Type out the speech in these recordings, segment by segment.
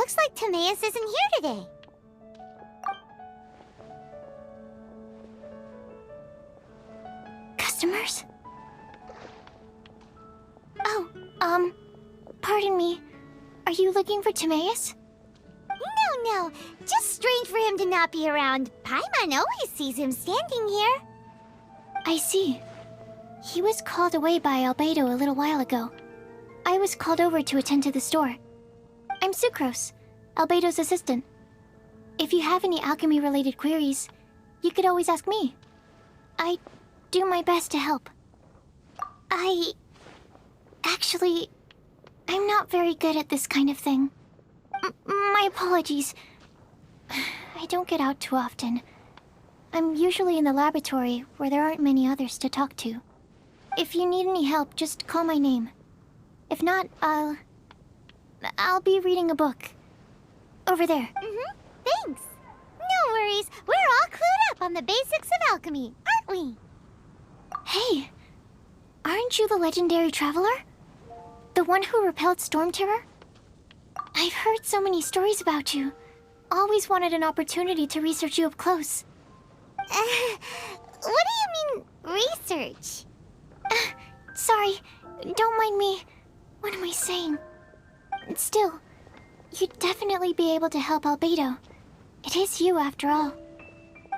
Looks like Timaeus isn't here today. Customers? Oh, pardon me. Are you looking for Timaeus? No. Just strange for him to not be around. Paimon always sees him standing here. I see. He was called away by Albedo a little while ago. I was called over to attend to the store. I'm Sucrose, Albedo's assistant. If you have any alchemy-related queries, you could always ask me. I do my best to help. Actually, I'm not very good at this kind of thing. My apologies. I don't get out too often. I'm usually in the laboratory where there aren't many others to talk to. If you need any help, just call my name. If not, I'll be reading a book. Over there. Thanks. No worries. We're all clued up on the basics of alchemy, aren't we? Hey, aren't you the legendary traveler? The one who repelled Storm Terror? I've heard so many stories about you. Always wanted an opportunity to research you up close. What do you mean, research? Sorry, don't mind me. What am I saying? Still, you'd definitely be able to help Albedo. It is you, after all.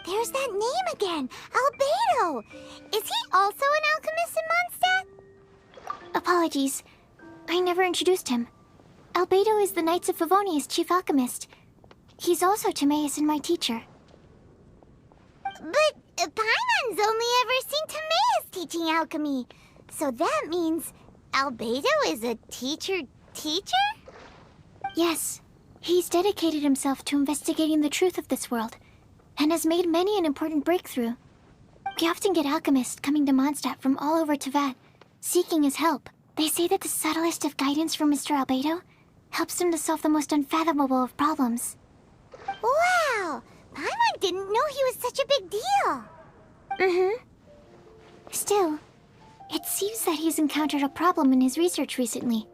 There's that name again, Albedo! Is he also an alchemist in Mondstadt? Apologies, I never introduced him. Albedo is the Knights of Favonia's chief alchemist. He's also Timaeus and my teacher. But Paimon's only ever seen Timaeus teaching alchemy. So that means Albedo is a teacher? Yes. He's dedicated himself to investigating the truth of this world, and has made many an important breakthrough. We often get alchemists coming to Mondstadt from all over Teyvat, seeking his help. They say that the subtlest of guidance from Mr. Albedo helps them to solve the most unfathomable of problems. Wow! Paimon didn't know he was such a big deal! Still, it seems that he's encountered a problem in his research recently.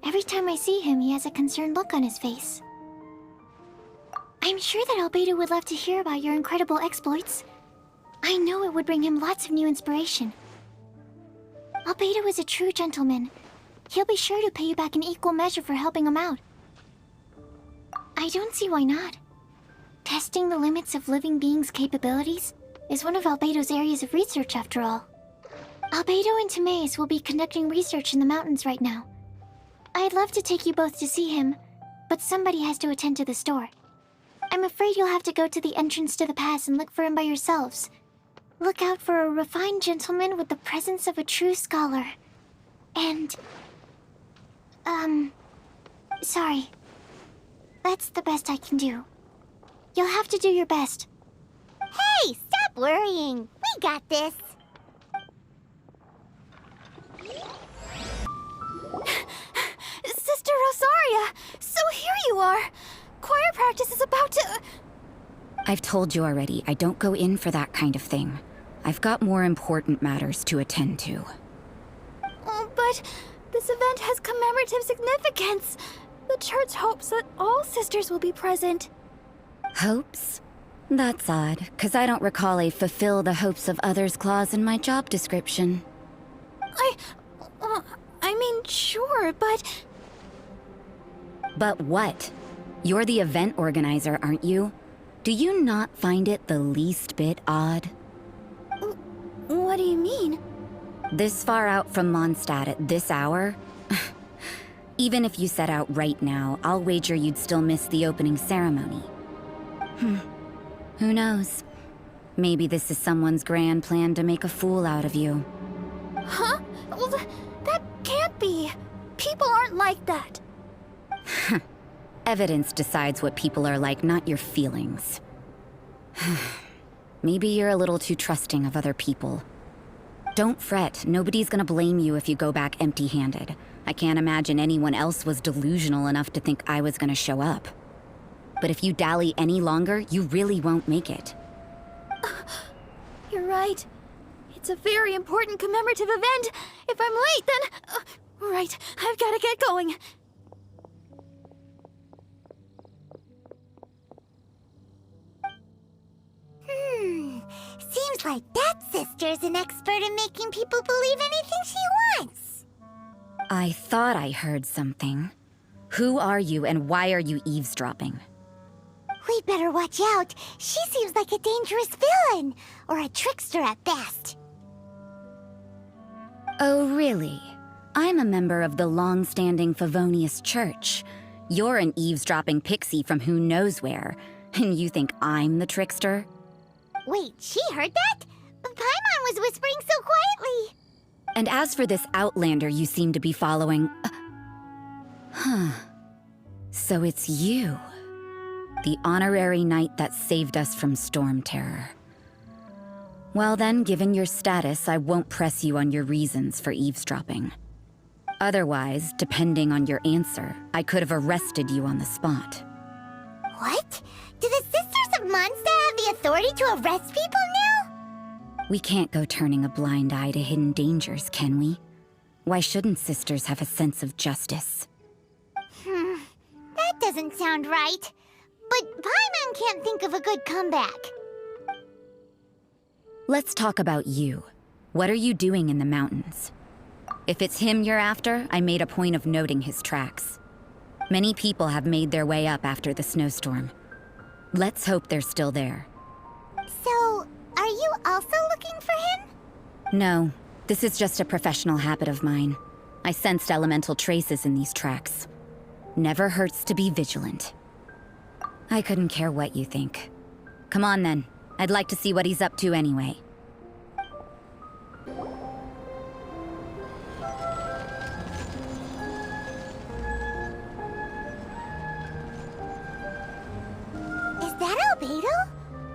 Every time I see him, he has a concerned look on his face. I'm sure that Albedo would love to hear about your incredible exploits. I know it would bring him lots of new inspiration. Albedo is a true gentleman. He'll be sure to pay you back in equal measure for helping him out. I don't see why not. Testing the limits of living beings' capabilities is one of Albedo's areas of research, after all. Albedo and Timaeus will be conducting research in the mountains right now. I'd love to take you both to see him, but somebody has to attend to the store. I'm afraid you'll have to go to the entrance to the pass and look for him by yourselves. Look out for a refined gentleman with the presence of a true scholar. And... sorry. That's the best I can do. You'll have to do your best. Hey, stop worrying. We got this. Sister Rosaria! So here you are! Choir practice is about to... I've told you already, I don't go in for that kind of thing. I've got more important matters to attend to. Oh, but this event has commemorative significance. The church hopes that all sisters will be present. Hopes? That's odd, 'cause I don't recall a fulfill the hopes of others clause in my job description. I mean, sure, but... But what? You're the event organizer, aren't you? Do you not find it the least bit odd? What do you mean? This far out from Mondstadt at this hour? Even if you set out right now, I'll wager you'd still miss the opening ceremony. Who knows? Maybe this is someone's grand plan to make a fool out of you. Huh? Well, that can't be. People aren't like that. Evidence decides what people are like, not your feelings. Maybe you're a little too trusting of other people. Don't fret, nobody's gonna blame you if you go back empty-handed. I can't imagine anyone else was delusional enough to think I was gonna show up. But if you dally any longer, you really won't make it. You're right. It's a very important commemorative event. If I'm late, then... right, I've gotta get going. Seems like that sister's an expert in making people believe anything she wants. I thought I heard something. Who are you and why are you eavesdropping? We'd better watch out. She seems like a dangerous villain, or a trickster at best. Oh, really? I'm a member of the long-standing Favonius Church. You're an eavesdropping pixie from who knows where, and you think I'm the trickster? Wait, she heard that? Paimon was whispering so quietly. And as for this outlander you seem to be following... So it's you. The honorary knight that saved us from storm terror. Well then, given your status, I won't press you on your reasons for eavesdropping. Otherwise, depending on your answer, I could have arrested you on the spot. What? Do the Sisters of Mondstadt have the authority to arrest people now? We can't go turning a blind eye to hidden dangers, can we? Why shouldn't sisters have a sense of justice? That doesn't sound right. But Paimon can't think of a good comeback. Let's talk about you. What are you doing in the mountains? If it's him you're after, I made a point of noting his tracks. Many people have made their way up after the snowstorm. Let's hope they're still there. So, are you also looking for him? No, this is just a professional habit of mine. I sensed elemental traces in these tracks. Never hurts to be vigilant. I couldn't care what you think. Come on then. I'd like to see what he's up to anyway. Is that Albedo?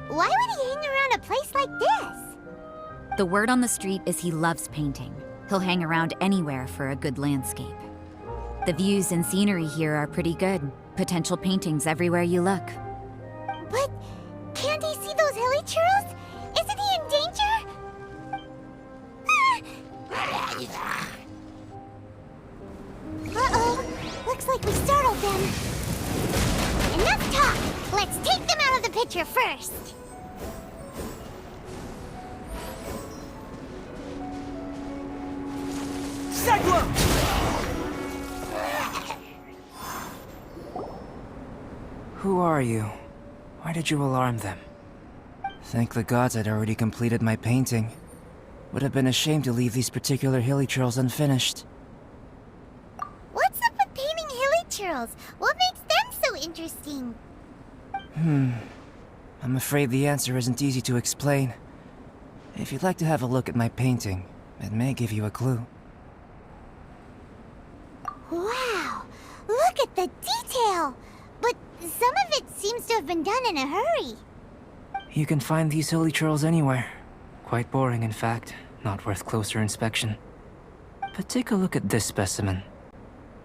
Why would he hang around a place like this? The word on the street is he loves painting. He'll hang around anywhere for a good landscape. The views and scenery here are pretty good. Potential paintings everywhere you look. But can't he see those hilly churls? Isn't he in danger? Uh-oh. Looks like we startled them. Enough talk! Let's take them out of the picture first. Who are you? Why did you alarm them? Thank the gods I'd already completed my painting. Would have been a shame to leave these particular hilly churls unfinished. What's up with painting hilly churls? What makes them so interesting? I'm afraid the answer isn't easy to explain. If you'd like to have a look at my painting, it may give you a clue. Wow! Look at the detail! But some of it seems to have been done in a hurry. You can find these hilly churls anywhere. Quite boring, in fact. Not worth closer inspection. But take a look at this specimen.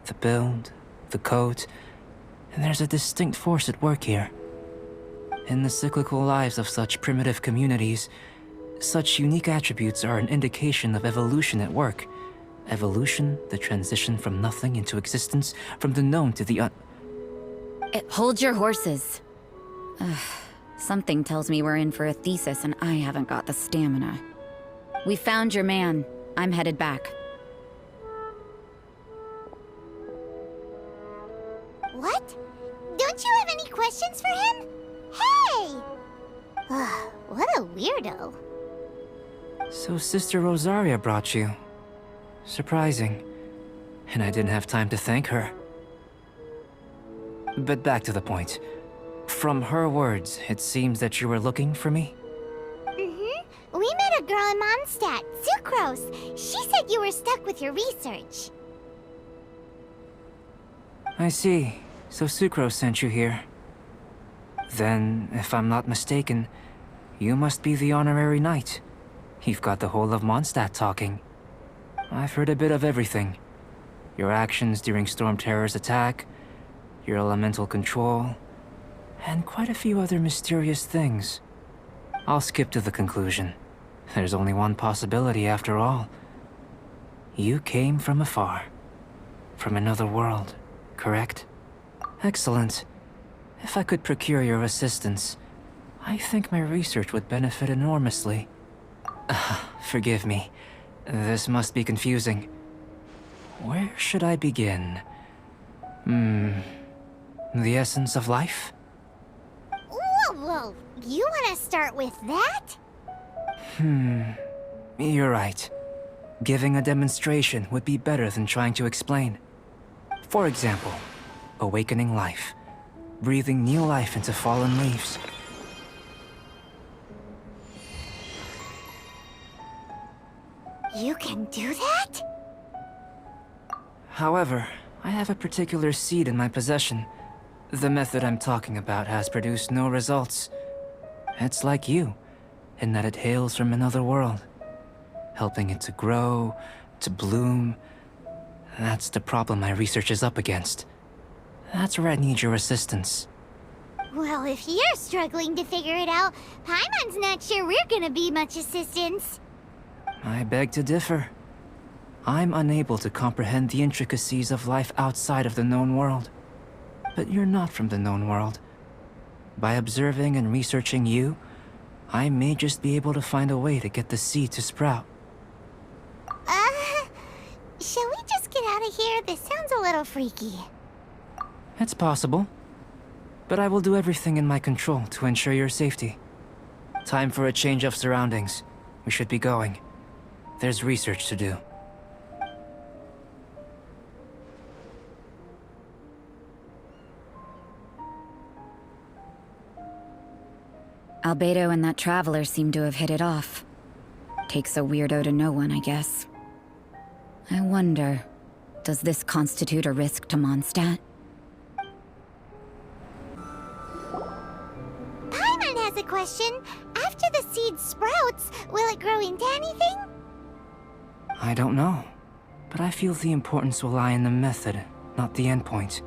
The build, the coat, and there's a distinct force at work here. In the cyclical lives of such primitive communities, such unique attributes are an indication of evolution at work. Evolution, the transition from nothing into existence, from the known to the Hold your horses. Something tells me we're in for a thesis and I haven't got the stamina. We found your man. I'm headed back. What? Don't you have any questions for him? Hey! What a weirdo. So Sister Rosaria brought you. Surprising. And I didn't have time to thank her. But back to the point. From her words, it seems that you were looking for me? We met a girl in Mondstadt, Sucrose. She said you were stuck with your research. I see. So Sucrose sent you here. Then, if I'm not mistaken, you must be the honorary knight. You've got the whole of Mondstadt talking. I've heard a bit of everything. Your actions during Storm Terror's attack, your elemental control, and quite a few other mysterious things. I'll skip to the conclusion. There's only one possibility after all. You came from afar. From another world, correct? Excellent. If I could procure your assistance, I think my research would benefit enormously. Forgive me. This must be confusing. Where should I begin? The essence of life? Whoa. You want to start with that? You're right. Giving a demonstration would be better than trying to explain. For example, awakening life. Breathing new life into fallen leaves. You can do that? However, I have a particular seed in my possession. The method I'm talking about has produced no results. It's like you, in that it hails from another world. Helping it to grow, to bloom. That's the problem my research is up against. That's where I need your assistance. Well, if you're struggling to figure it out, Paimon's not sure we're gonna be much assistance. I beg to differ. I'm unable to comprehend the intricacies of life outside of the known world. But you're not from the known world. By observing and researching you, I may just be able to find a way to get the seed to sprout. Shall we just get out of here? This sounds a little freaky. It's possible. But I will do everything in my control to ensure your safety. Time for a change of surroundings. We should be going. There's research to do. Albedo and that traveler seem to have hit it off. Takes a weirdo to know one, I guess. I wonder, does this constitute a risk to Mondstadt? Paimon has a question. After the seed sprouts, will it grow into anything? I don't know. But I feel the importance will lie in the method, not the endpoint.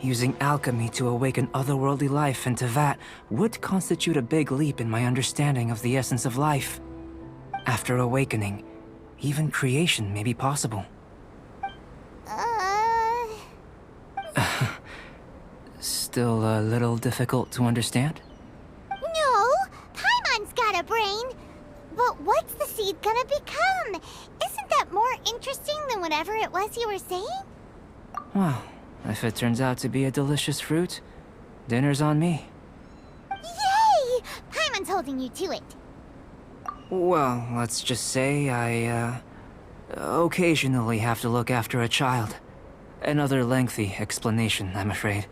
Using alchemy to awaken otherworldly life into that would constitute a big leap in my understanding of the essence of life. After awakening, even creation may be possible. Still a little difficult to understand? No, Paimon's got a brain. But what's the seed gonna become? Isn't that more interesting than whatever it was you were saying? Well, if it turns out to be a delicious fruit, dinner's on me. Yay! Paimon's holding you to it. Well, let's just say I, occasionally have to look after a child. Another lengthy explanation, I'm afraid.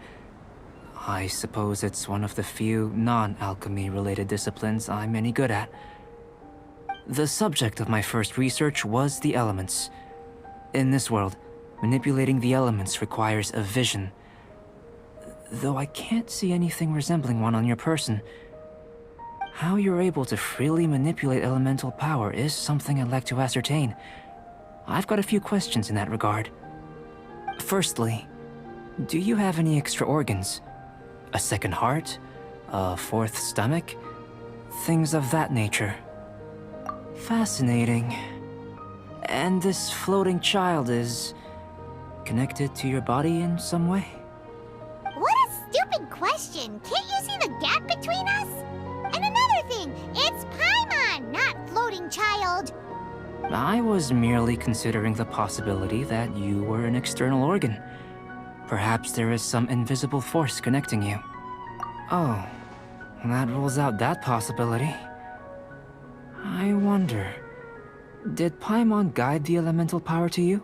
I suppose it's one of the few non-alchemy-related disciplines I'm any good at. The subject of my first research was the elements. In this world, manipulating the elements requires a vision. Though I can't see anything resembling one on your person. How you're able to freely manipulate elemental power is something I'd like to ascertain. I've got a few questions in that regard. Firstly, do you have any extra organs? A second heart? A fourth stomach? Things of that nature. Fascinating. And this floating child is connected to your body in some way? What a stupid question! Can't you see the gap between us? And another thing, it's Paimon, not floating child. I was merely considering the possibility that you were an external organ. Perhaps there is some invisible force connecting you. Oh, that rules out that possibility. I wonder, did Paimon guide the elemental power to you?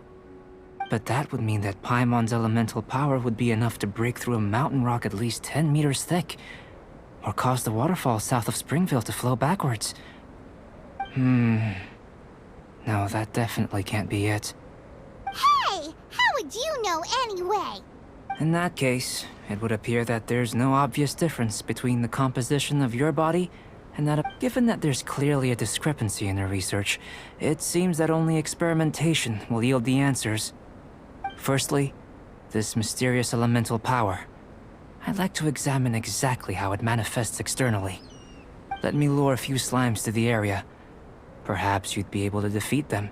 But that would mean that Paimon's elemental power would be enough to break through a mountain rock at least 10 meters thick, or cause the waterfall south of Springville to flow backwards. No, that definitely can't be it. Hey, how would you know anyway? In that case, it would appear that there's no obvious difference between the composition of your body and that given that there's clearly a discrepancy in the research, it seems that only experimentation will yield the answers. Firstly, this mysterious elemental power. I'd like to examine exactly how it manifests externally. Let me lure a few slimes to the area. Perhaps you'd be able to defeat them,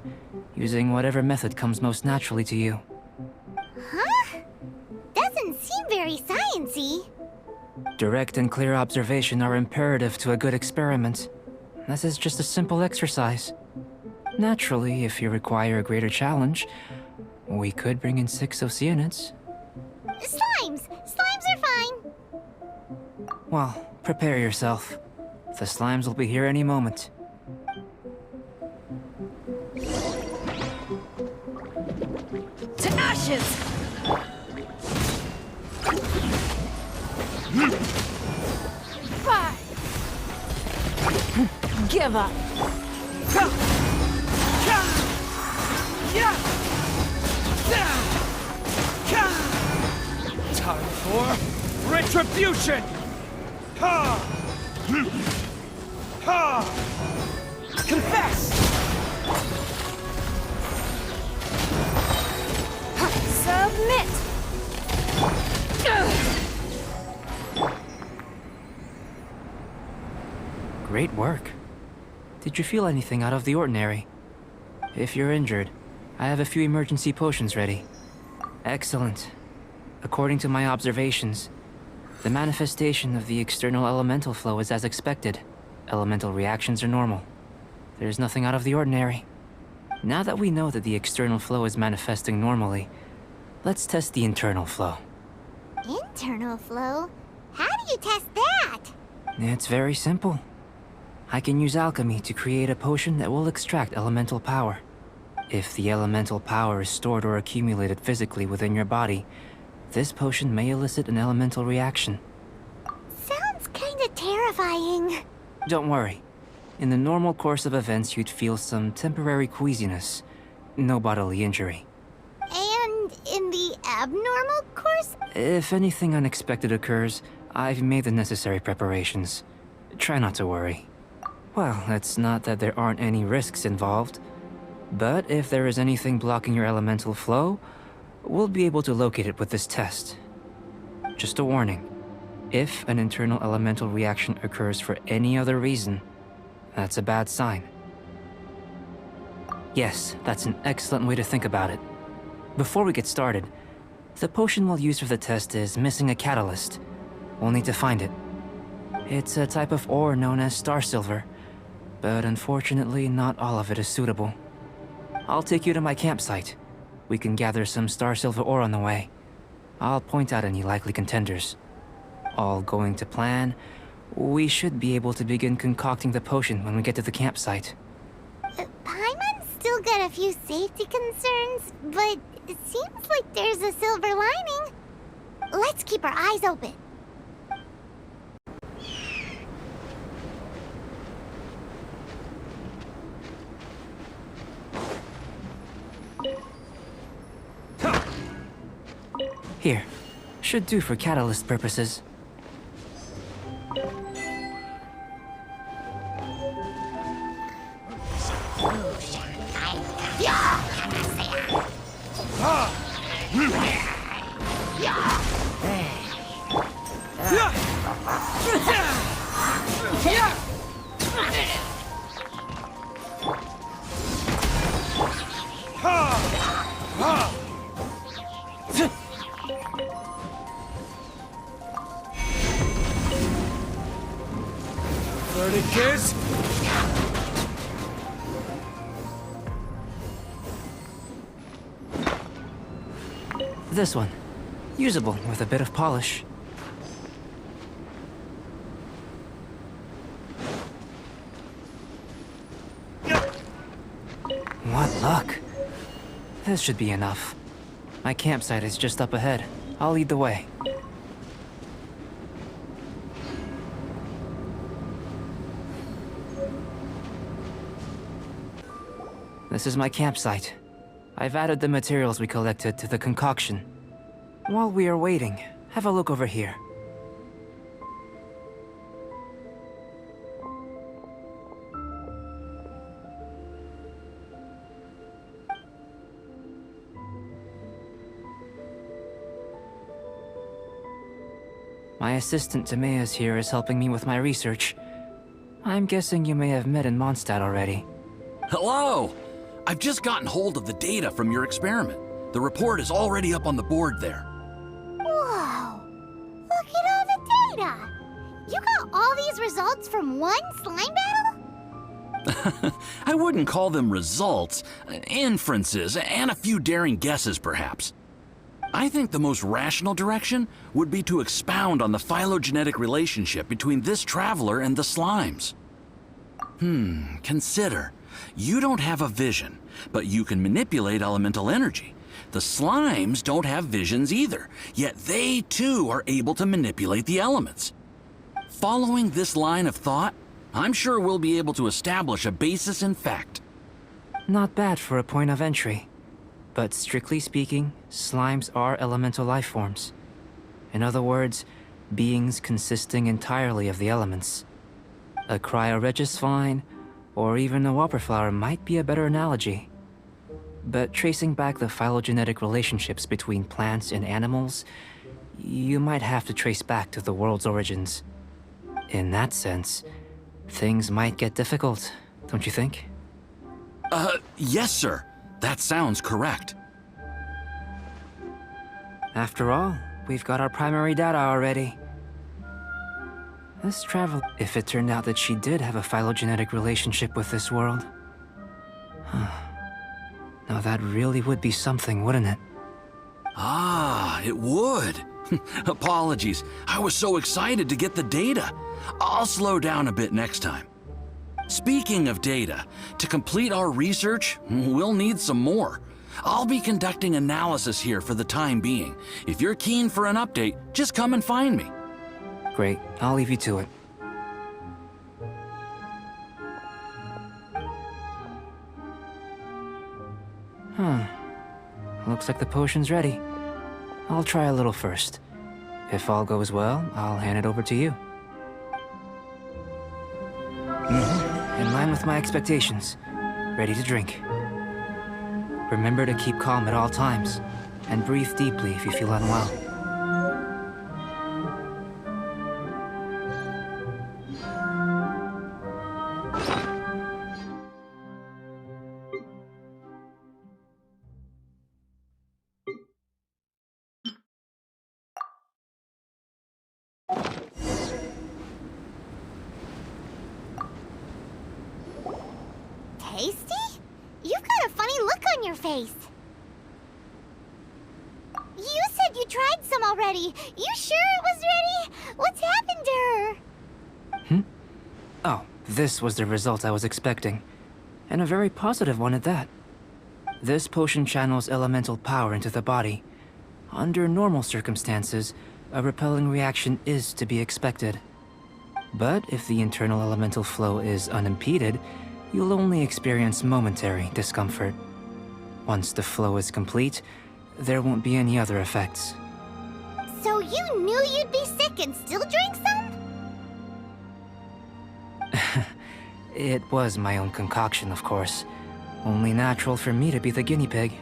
using whatever method comes most naturally to you. Huh? Doesn't seem very sciencey. Direct and clear observation are imperative to a good experiment. This is just a simple exercise. Naturally, if you require a greater challenge, we could bring in 6 Oceanids. Slimes! Slimes are fine! Well, prepare yourself. The slimes will be here any moment. To ashes! Fire! Give up! Time for retribution! Ha! Ha! Confess! Submit! Great work. Did you feel anything out of the ordinary? If you're injured, I have a few emergency potions ready. Excellent. According to my observations, the manifestation of the external elemental flow is as expected. Elemental reactions are normal. There's nothing out of the ordinary. Now that we know that the external flow is manifesting normally, let's test the internal flow. Internal flow? How do you test that? It's very simple. I can use alchemy to create a potion that will extract elemental power. If the elemental power is stored or accumulated physically within your body, this potion may elicit an elemental reaction. Sounds kinda terrifying. Don't worry. In the normal course of events, you'd feel some temporary queasiness. No bodily injury. And in the abnormal course? If anything unexpected occurs, I've made the necessary preparations. Try not to worry. Well, it's not that there aren't any risks involved. But if there is anything blocking your elemental flow, we'll be able to locate it with this test. Just a warning. If an internal elemental reaction occurs for any other reason, that's a bad sign. Yes, that's an excellent way to think about it. Before we get started, the potion we'll use for the test is missing a catalyst. We'll need to find it. It's a type of ore known as star silver, but unfortunately not all of it is suitable. I'll take you to my campsite. We can gather some star silver ore on the way. I'll point out any likely contenders. All going to plan, we should be able to begin concocting the potion when we get to the campsite. Paimon's still got a few safety concerns, but it seems like there's a silver lining. Let's keep our eyes open. Here, should do for catalyst purposes. Verdict is... This one. Usable with a bit of polish. What luck. This should be enough. My campsite is just up ahead. I'll lead the way. This is my campsite. I've added the materials we collected to the concoction. While we are waiting, have a look over here. My assistant Timaeus here is helping me with my research. I'm guessing you may have met in Mondstadt already. Hello! I've just gotten hold of the data from your experiment. The report is already up on the board there. Whoa! Look at all the data! You got all these results from one slime battle? I wouldn't call them results, inferences, and a few daring guesses, perhaps. I think the most rational direction would be to expound on the phylogenetic relationship between this traveler and the slimes. Consider. You don't have a vision, but you can manipulate elemental energy. The slimes don't have visions either, yet they too are able to manipulate the elements. Following this line of thought, I'm sure we'll be able to establish a basis in fact. Not bad for a point of entry. But strictly speaking, slimes are elemental life forms. In other words, beings consisting entirely of the elements. A cryoregisvine, or even a whopperflower might be a better analogy. But tracing back the phylogenetic relationships between plants and animals, you might have to trace back to the world's origins. In that sense, things might get difficult, don't you think? Yes, sir. That sounds correct. After all, we've got our primary data already. This travel... If it turned out that she did have a phylogenetic relationship with this world... Now that really would be something, wouldn't it? Ah, it would. Apologies. I was so excited to get the data. I'll slow down a bit next time. Speaking of data, to complete our research, we'll need some more. I'll be conducting analysis here for the time being. If you're keen for an update, just come and find me. Great, I'll leave you to it. Looks like the potion's ready. I'll try a little first. If all goes well, I'll hand it over to you. In line with my expectations. Ready to drink. Remember to keep calm at all times, and breathe deeply if you feel unwell. Tasty? You've got a funny look on your face. You said you tried some already. You sure it was ready? What's happened to her? Oh, this was the result I was expecting. And a very positive one at that. This potion channels elemental power into the body. Under normal circumstances, a repelling reaction is to be expected. But if the internal elemental flow is unimpeded, you'll only experience momentary discomfort. Once the flow is complete, there won't be any other effects. So you knew you'd be sick and still drank some? It was my own concoction, of course. Only natural for me to be the guinea pig.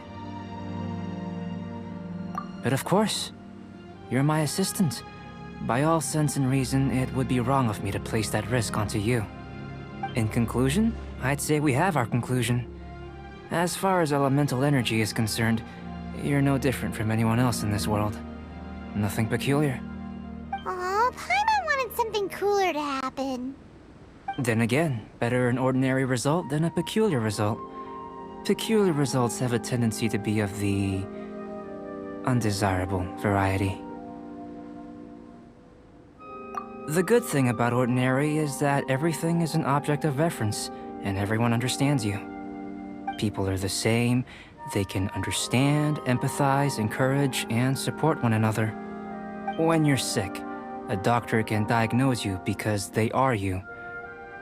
But of course, you're my assistant. By all sense and reason, it would be wrong of me to place that risk onto you. In conclusion, I'd say we have our conclusion. As far as elemental energy is concerned, you're no different from anyone else in this world. Nothing peculiar. Aw, Paimon wanted something cooler to happen. Then again, better an ordinary result than a peculiar result. Peculiar results have a tendency to be of the undesirable variety. The good thing about ordinary is that everything is an object of reference, and everyone understands you. People are the same, they can understand, empathize, encourage, and support one another. When you're sick, a doctor can diagnose you because they are you.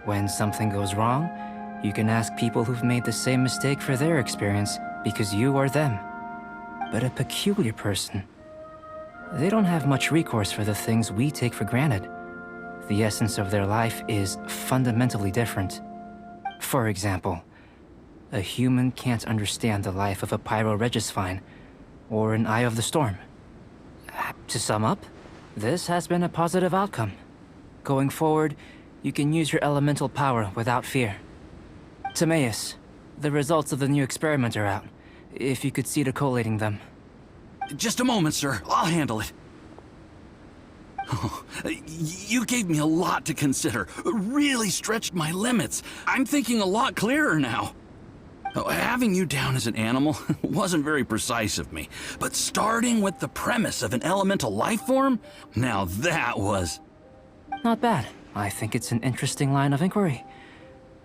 When something goes wrong, you can ask people who've made the same mistake for their experience because you are them. But a peculiar person, they don't have much recourse for the things we take for granted. The essence of their life is fundamentally different. For example, a human can't understand the life of a pyroregisvine or an eye of the storm. To sum up, this has been a positive outcome. Going forward, you can use your elemental power without fear. Timaeus, the results of the new experiment are out. If you could see to collating them. Just a moment, sir. I'll handle it. You gave me a lot to consider. Really stretched my limits. I'm thinking a lot clearer now. Having you down as an animal wasn't very precise of me, but starting with the premise of an elemental life form, now that was... Not bad. I think it's an interesting line of inquiry.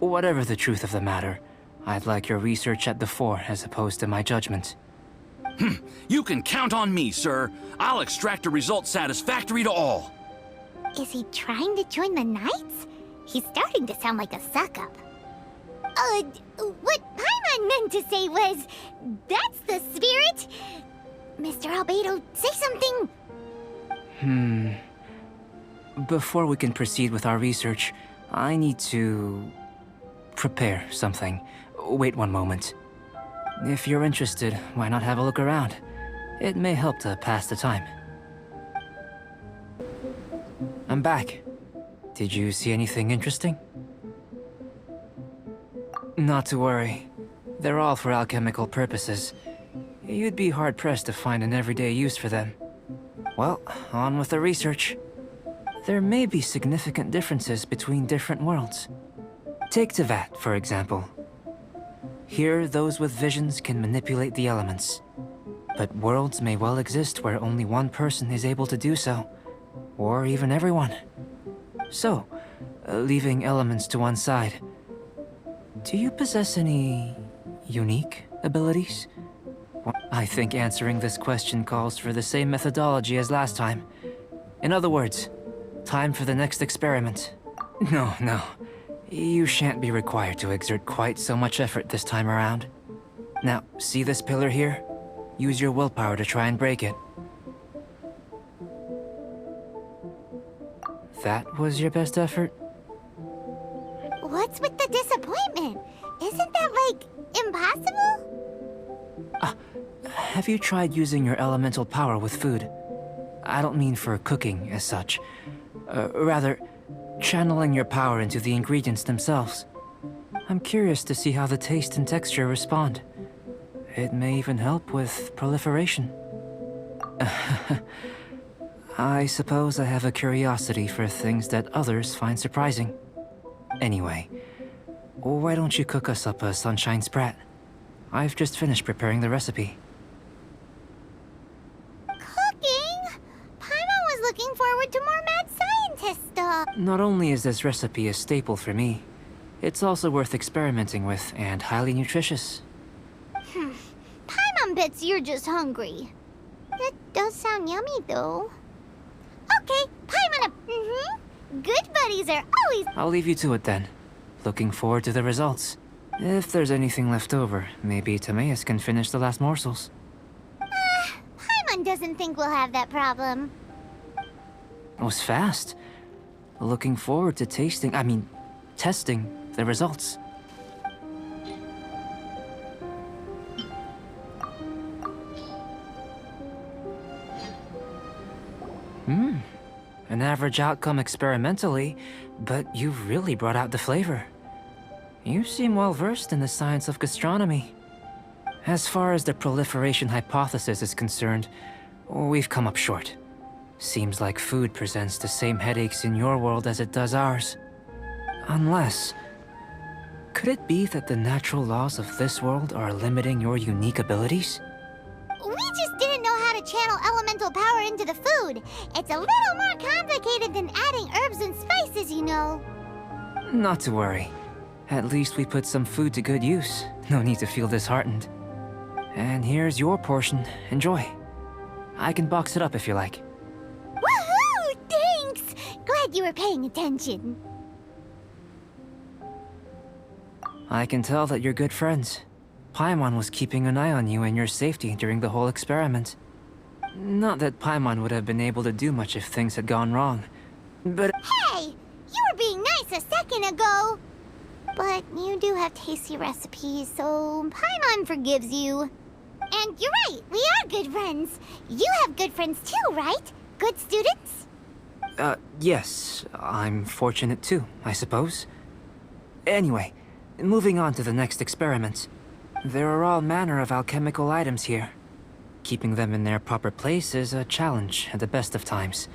Whatever the truth of the matter, I'd like your research at the fore as opposed to my judgment. You can count on me, sir. I'll extract a result satisfactory to all. Is he trying to join the Knights? He's starting to sound like a suck-up. What Paimon meant to say was, that's the spirit! Mr. Albedo, say something! Before we can proceed with our research, I need to... prepare something. Wait one moment. If you're interested, why not have a look around? It may help to pass the time. I'm back. Did you see anything interesting? Not to worry. They're all for alchemical purposes. You'd be hard-pressed to find an everyday use for them. Well, on with the research. There may be significant differences between different worlds. Take Tevat, for example. Here, those with visions can manipulate the elements. But worlds may well exist where only one person is able to do so. Or even everyone. So, leaving elements to one side, do you possess any... unique abilities? I think answering this question calls for the same methodology as last time. In other words, time for the next experiment. No. You shan't be required to exert quite so much effort this time around. Now, see this pillar here? Use your willpower to try and break it. That was your best effort? What's with the disappointment? Isn't that, like, impossible? Have you tried using your elemental power with food? I don't mean for cooking as such. Rather, channeling your power into the ingredients themselves. I'm curious to see how the taste and texture respond. It may even help with proliferation. I suppose I have a curiosity for things that others find surprising. Anyway, why don't you cook us up a sunshine sprat? I've just finished preparing the recipe. Cooking? Paimon was looking forward to more mad scientist stuff. Not only is this recipe a staple for me, it's also worth experimenting with and highly nutritious. Paimon bets you're just hungry. That does sound yummy, though. Okay, Paimon, good buddies are always... I'll leave you to it then. Looking forward to the results. If there's anything left over, maybe Timaeus can finish the last morsels. Paimon doesn't think we'll have that problem. It was fast. Looking forward to testing the results. An average outcome experimentally, but you've really brought out the flavor. You seem well versed in the science of gastronomy. As far as the proliferation hypothesis is concerned, we've come up short. Seems like food presents the same headaches in your world as it does ours. Unless... could it be that the natural laws of this world are limiting your unique abilities? We just didn't know how to channel elemental power into the food. It's a little more complicated than adding herbs and spices, you know. Not to worry. At least we put some food to good use. No need to feel disheartened. And here's your portion. Enjoy. I can box it up if you like. Woohoo! Thanks! Glad you were paying attention. I can tell that you're good friends. Paimon was keeping an eye on you and your safety during the whole experiment. Not that Paimon would have been able to do much if things had gone wrong, but... Hey! You were being nice a second ago! But you do have tasty recipes, so Paimon forgives you. And you're right, we are good friends. You have good friends too, right? Good students? Yes. I'm fortunate too, I suppose. Anyway, moving on to the next experiment. There are all manner of alchemical items here. Keeping them in their proper place is a challenge at the best of times.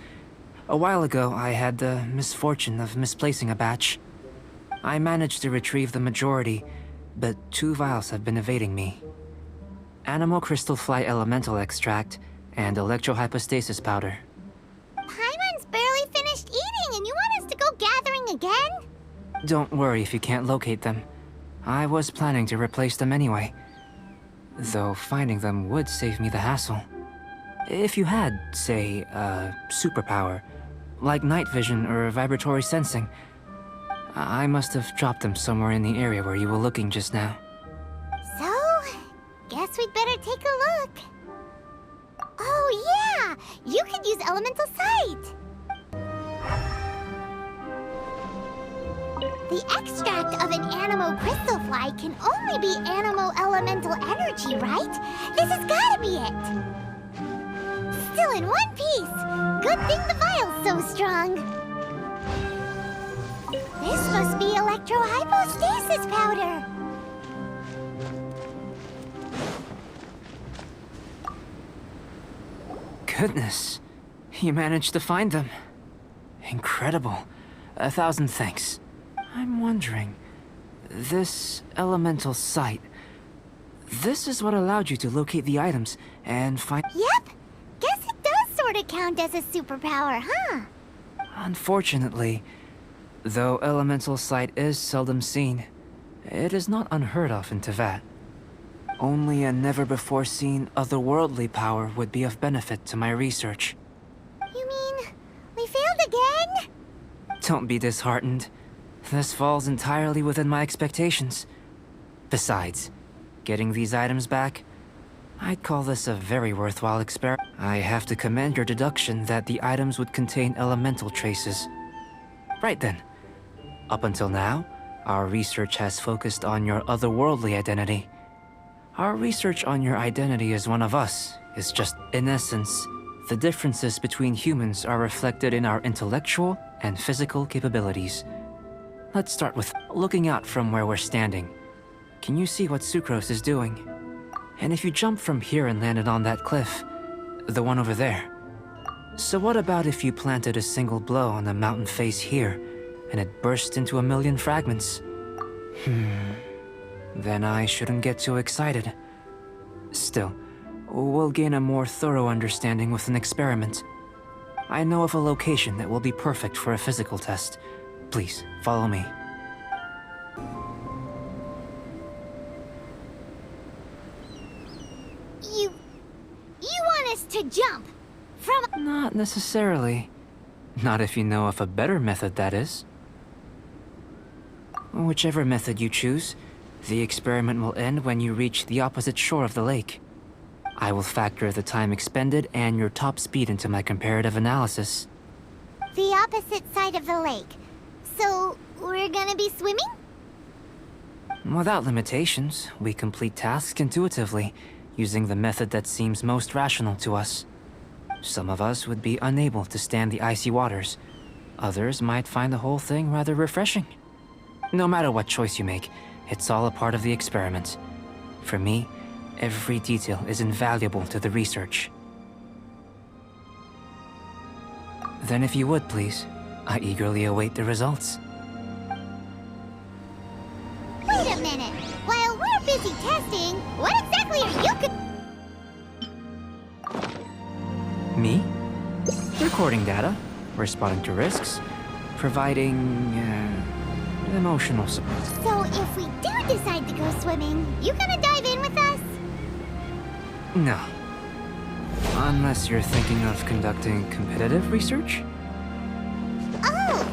A while ago, I had the misfortune of misplacing a batch. I managed to retrieve the majority, but 2 vials have been evading me. Animal crystal fly elemental extract and electrohypostasis powder. Paimon's barely finished eating and you want us to go gathering again? Don't worry if you can't locate them. I was planning to replace them anyway. Though finding them would save me the hassle. If you had, say, a superpower, like night vision or vibratory sensing, I must have dropped them somewhere in the area where you were looking just now. So, guess we'd better take a look. Oh yeah! You could use elemental sight! The extract of an animo crystal fly can only be animo elemental energy, right? This has gotta be it! Still in one piece! Good thing the vial's so strong! This must be electrohypostasis powder! Goodness, you managed to find them. Incredible. 1,000 thanks. I'm wondering, this elemental sight, this is what allowed you to locate the items and find... Yep! Guess it does sorta count as a superpower, huh? Unfortunately, though elemental sight is seldom seen, it is not unheard of in Teyvat. Only a never-before-seen otherworldly power would be of benefit to my research. You mean, we failed again? Don't be disheartened. This falls entirely within my expectations. Besides, getting these items back, I'd call this a very worthwhile experiment. I have to commend your deduction that the items would contain elemental traces. Right then. Up until now, our research has focused on your otherworldly identity. Our research on your identity as one of us is just, in essence, the differences between humans are reflected in our intellectual and physical capabilities. Let's start with looking out from where we're standing. Can you see what Sucrose is doing? And if you jump from here and landed on that cliff, the one over there, so what about if you planted a single blow on the mountain face here, and it burst into 1,000,000 fragments? Then I shouldn't get too excited. Still, we'll gain a more thorough understanding with an experiment. I know of a location that will be perfect for a physical test. Please, follow me. You want us to jump from... Not necessarily. Not if you know of a better method, that is. Whichever method you choose, the experiment will end when you reach the opposite shore of the lake. I will factor the time expended and your top speed into my comparative analysis. The opposite side of the lake. So, we're gonna be swimming? Without limitations, we complete tasks intuitively, using the method that seems most rational to us. Some of us would be unable to stand the icy waters. Others might find the whole thing rather refreshing. No matter what choice you make, it's all a part of the experiment. For me, every detail is invaluable to the research. Then if you would, please, I eagerly await the results. Wait a minute! While we're busy testing, what exactly are you Me? Recording data, responding to risks, providing, emotional support. So if we do decide to go swimming, you gonna dive in with us? No. Unless you're thinking of conducting competitive research? Oh!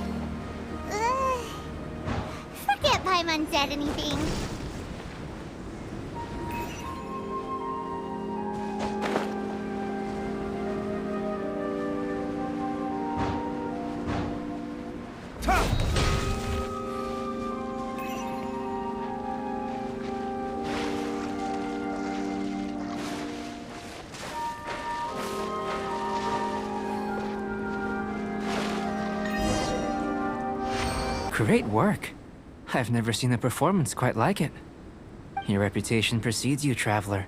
Forget Paimon said anything. Great work. I've never seen a performance quite like it. Your reputation precedes you, Traveler.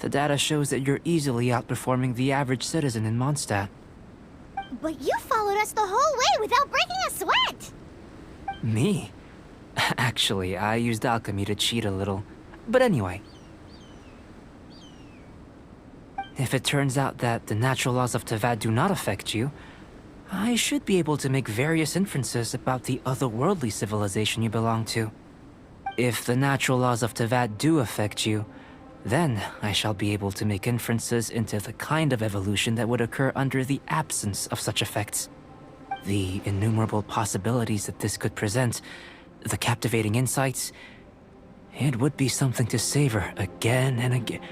The data shows that you're easily outperforming the average citizen in Mondstadt. But you followed us the whole way without breaking a sweat! Me? Actually, I used alchemy to cheat a little. But anyway. If it turns out that the natural laws of Tavad do not affect you, I should be able to make various inferences about the otherworldly civilization you belong to. If the natural laws of Tavad do affect you, then I shall be able to make inferences into the kind of evolution that would occur under the absence of such effects. The innumerable possibilities that this could present, the captivating insights, it would be something to savor again and again.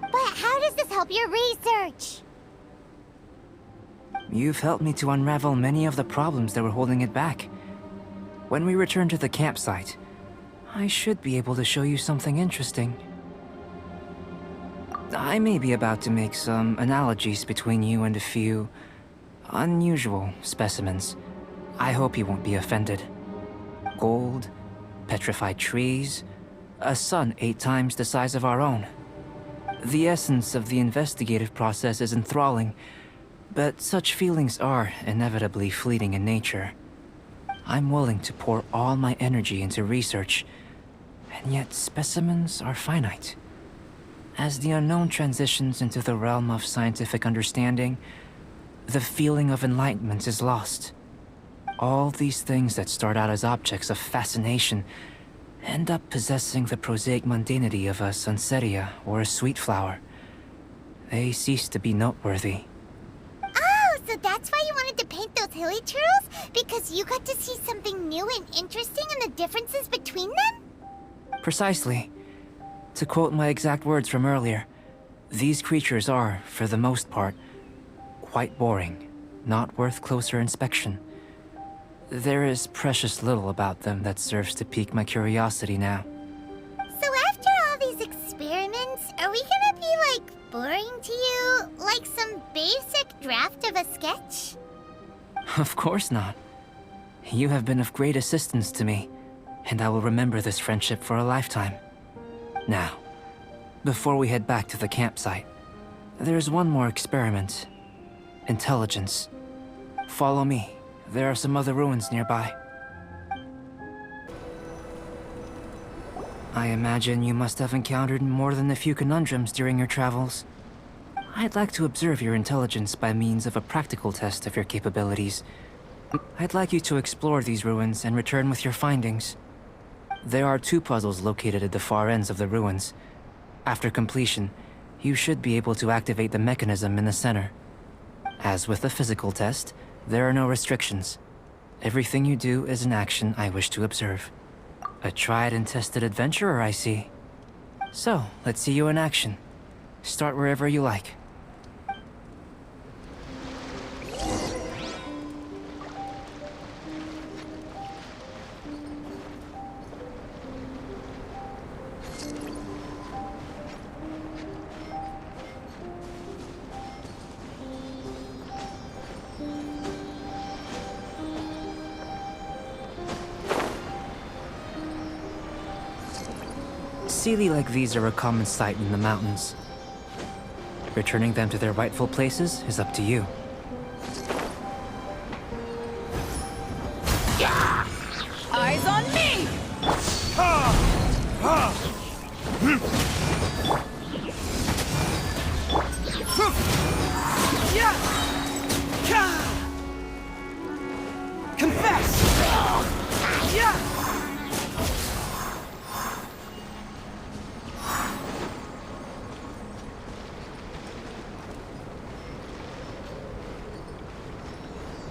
But how does this help your research? You've helped me to unravel many of the problems that were holding it back. When we return to the campsite, I should be able to show you something interesting. I may be about to make some analogies between you and a few unusual specimens. I hope you won't be offended. Gold, petrified trees, a sun 8 times the size of our own. The essence of the investigative process is enthralling, but such feelings are inevitably fleeting in nature. I'm willing to pour all my energy into research, and yet specimens are finite. As the unknown transitions into the realm of scientific understanding, the feeling of enlightenment is lost. All these things that start out as objects of fascination end up possessing the prosaic mundanity of a sunsetia or a sweet flower. They cease to be noteworthy. Oh, so that's why you wanted to paint those hilly turtles? Because you got to see something new and interesting in the differences between them? Precisely. To quote my exact words from earlier, these creatures are, for the most part, quite boring, not worth closer inspection. There is precious little about them that serves to pique my curiosity now. So after all these experiments, are we gonna be, like, boring to you? Like some basic draft of a sketch? Of course not. You have been of great assistance to me, and I will remember this friendship for a lifetime. Now, before we head back to the campsite, there's one more experiment. Intelligence. Follow me. There are some other ruins nearby. I imagine you must have encountered more than a few conundrums during your travels. I'd like to observe your intelligence by means of a practical test of your capabilities. I'd like you to explore these ruins and return with your findings. There are 2 puzzles located at the far ends of the ruins. After completion, you should be able to activate the mechanism in the center. As with the physical test, there are no restrictions. Everything you do is an action I wish to observe. A tried and tested adventurer, I see. So, let's see you in action. Start wherever you like. Sealy like these are a common sight in the mountains. Returning them to their rightful places is up to you. Eyes on me! Confess! Yeah!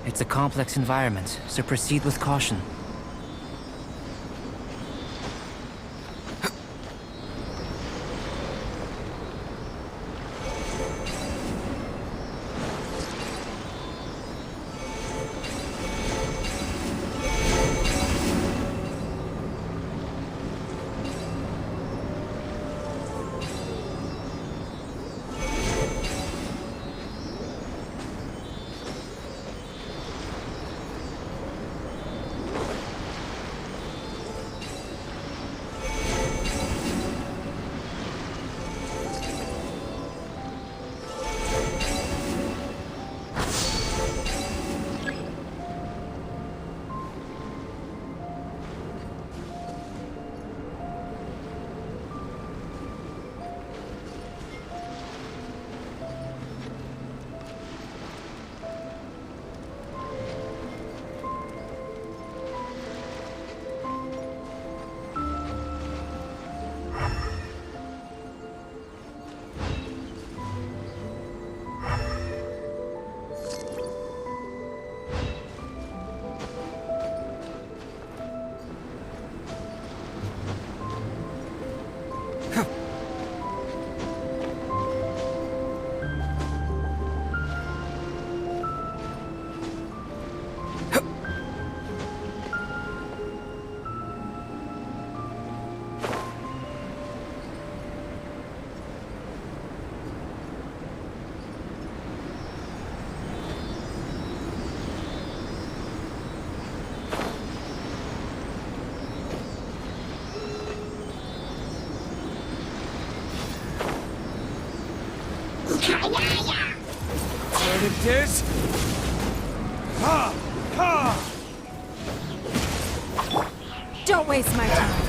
It's a complex environment, so proceed with caution. What it is? Ha! Ha! Don't waste my time.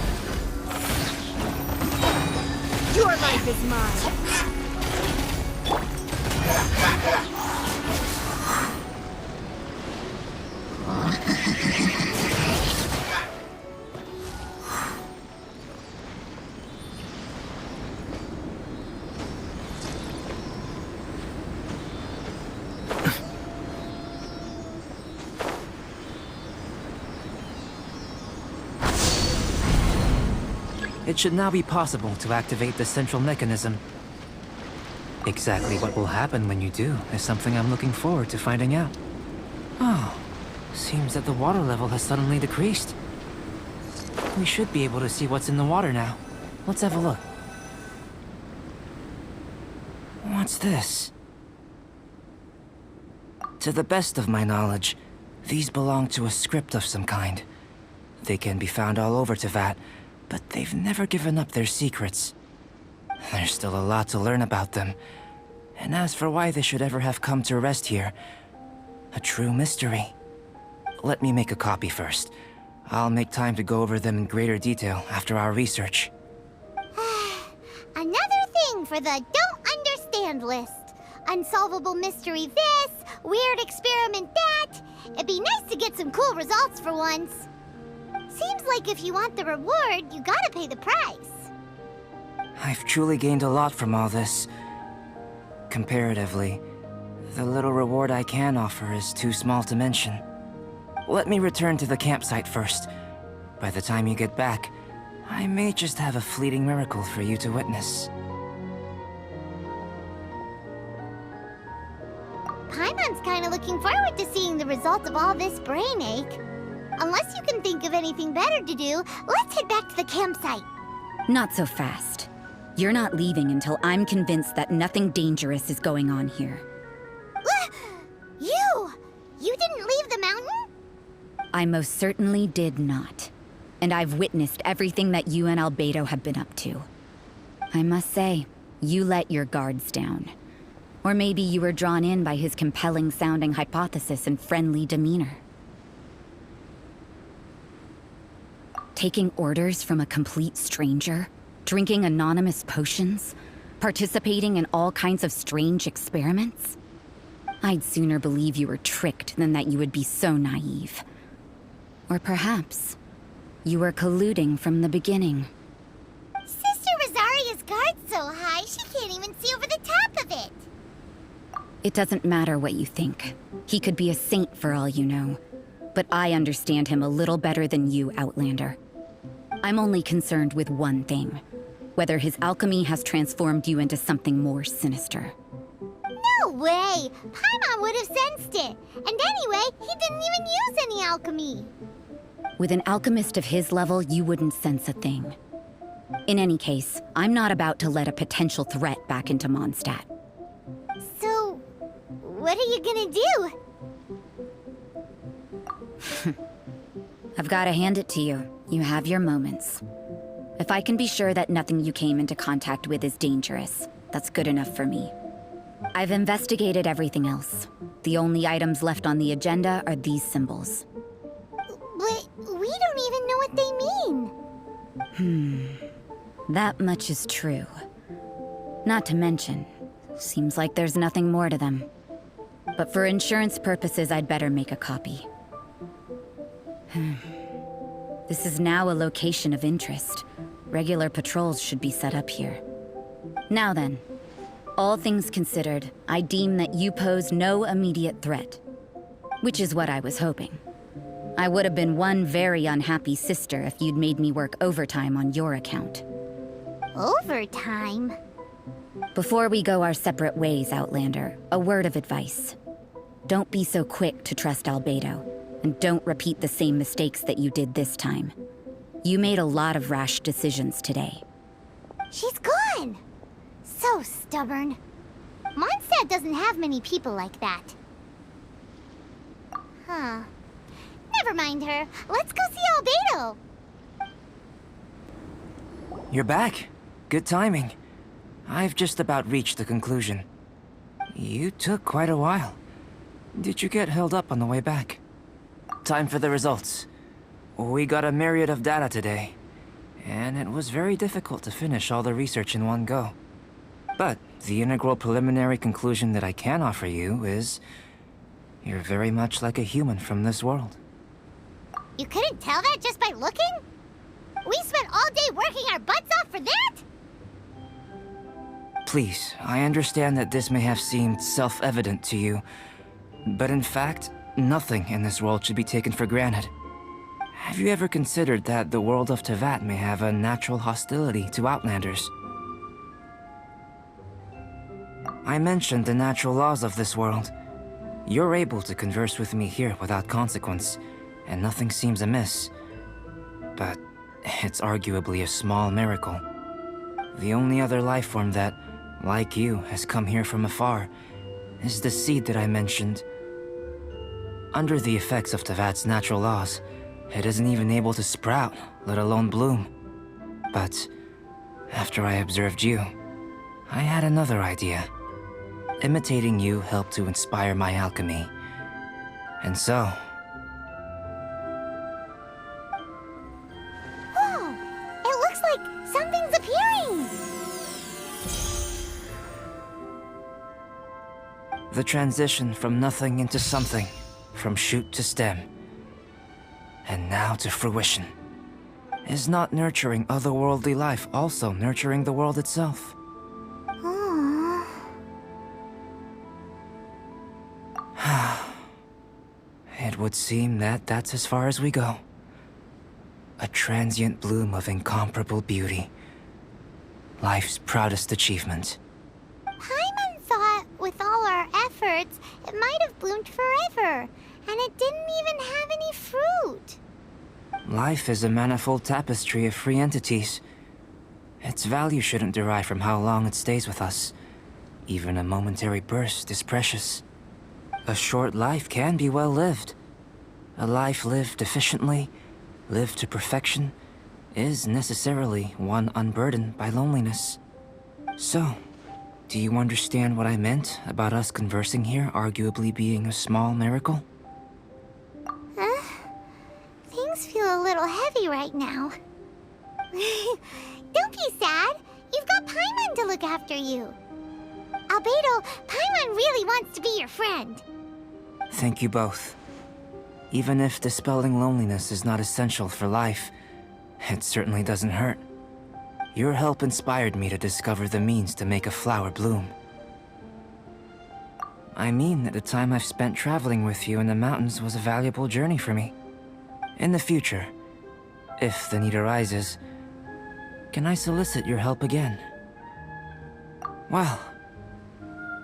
Your life is mine. It should now be possible to activate the central mechanism. Exactly what will happen when you do is something I'm looking forward to finding out. Oh, seems that the water level has suddenly decreased. We should be able to see what's in the water now. Let's have a look. What's this? To the best of my knowledge, these belong to a script of some kind. They can be found all over Teyvat, but they've never given up their secrets. There's still a lot to learn about them. And as for why they should ever have come to rest here, a true mystery. Let me make a copy first. I'll make time to go over them in greater detail after our research. Another thing for the don't understand list. Unsolvable mystery this, weird experiment that. It'd be nice to get some cool results for once. Seems like if you want the reward, you gotta pay the price. I've truly gained a lot from all this. Comparatively, the little reward I can offer is too small to mention. Let me return to the campsite first. By the time you get back, I may just have a fleeting miracle for you to witness. Paimon's kinda looking forward to seeing the result of all this brain ache. Unless you can think of anything better to do, let's head back to the campsite. Not so fast. You're not leaving until I'm convinced that nothing dangerous is going on here. You didn't leave the mountain? I most certainly did not. And I've witnessed everything that you and Albedo have been up to. I must say, you let your guards down. Or maybe you were drawn in by his compelling-sounding hypothesis and friendly demeanor. Taking orders from a complete stranger, drinking anonymous potions, participating in all kinds of strange experiments? I'd sooner believe you were tricked than that you would be so naive. Or perhaps, you were colluding from the beginning. Sister Rosaria's guard's so high, she can't even see over the top of it. It doesn't matter what you think. He could be a saint for all you know. But I understand him a little better than you, Outlander. I'm only concerned with one thing. Whether his alchemy has transformed you into something more sinister. No way! Paimon would have sensed it. And anyway, he didn't even use any alchemy. With an alchemist of his level, you wouldn't sense a thing. In any case, I'm not about to let a potential threat back into Mondstadt. So, what are you gonna do? I've got to hand it to you. You have your moments. If I can be sure that nothing you came into contact with is dangerous, that's good enough for me. I've investigated everything else. The only items left on the agenda are these symbols. But we don't even know what they mean. That much is true. Not to mention, seems like there's nothing more to them. But for insurance purposes, I'd better make a copy. This is now a location of interest. Regular patrols should be set up here. Now then, all things considered, I deem that you pose no immediate threat. Which is what I was hoping. I would have been one very unhappy sister if you'd made me work overtime on your account. Overtime? Before we go our separate ways, Outlander, a word of advice. Don't be so quick to trust Albedo, and don't repeat the same mistakes that you did this time. You made a lot of rash decisions today. She's gone! So stubborn. Mondstadt doesn't have many people like that. Huh. Never mind her. Let's go see Albedo. You're back. Good timing. I've just about reached the conclusion. You took quite a while. Did you get held up on the way back? Time for the results. We got a myriad of data today, and it was very difficult to finish all the research in one go. But the integral preliminary conclusion that I can offer you is you're very much like a human from this world. You couldn't tell that just by looking? We spent all day working our butts off for that? Please, I understand that this may have seemed self-evident to you, but in fact, nothing in this world should be taken for granted. Have you ever considered that the world of Teyvat may have a natural hostility to Outlanders? I mentioned the natural laws of this world. You're able to converse with me here without consequence, and nothing seems amiss. But it's arguably a small miracle. The only other life form that, like you, has come here from afar is the seed that I mentioned. Under the effects of Teyvat's natural laws, it isn't even able to sprout, let alone bloom. But after I observed you, I had another idea. Imitating you helped to inspire my alchemy. And so... Whoa! It looks like something's appearing! The transition from nothing into something, from shoot to stem, and now to fruition. Is not nurturing otherworldly life also nurturing the world itself? It would seem that that's as far as we go. A transient bloom of incomparable beauty. Life's proudest achievement. Paimon thought, with all our efforts, it might have bloomed forever, and it didn't even have any fruit. Life is a manifold tapestry of free entities. Its value shouldn't derive from how long it stays with us. Even a momentary burst is precious. A short life can be well lived. A life lived efficiently, lived to perfection, is necessarily one unburdened by loneliness. So, do you understand what I meant about us conversing here arguably being a small miracle? Things feel a little heavy right now. Don't be sad. You've got Paimon to look after you. Albedo, Paimon really wants to be your friend. Thank you both. Even if dispelling loneliness is not essential for life, it certainly doesn't hurt. Your help inspired me to discover the means to make a flower bloom. I mean that the time I've spent traveling with you in the mountains was a valuable journey for me. In the future, if the need arises, can I solicit your help again? Well,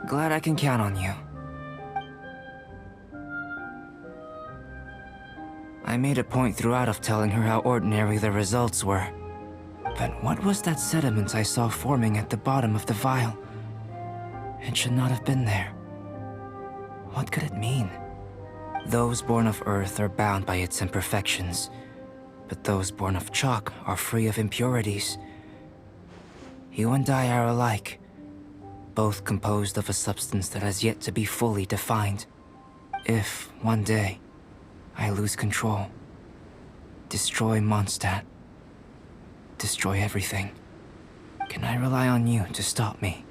glad I can count on you. I made a point throughout of telling her how ordinary the results were. But what was that sediment I saw forming at the bottom of the vial? It should not have been there. What could it mean? Those born of Earth are bound by its imperfections, but those born of chalk are free of impurities. You and I are alike, both composed of a substance that has yet to be fully defined. If, one day, I lose control, destroy Mondstadt, destroy everything, can I rely on you to stop me?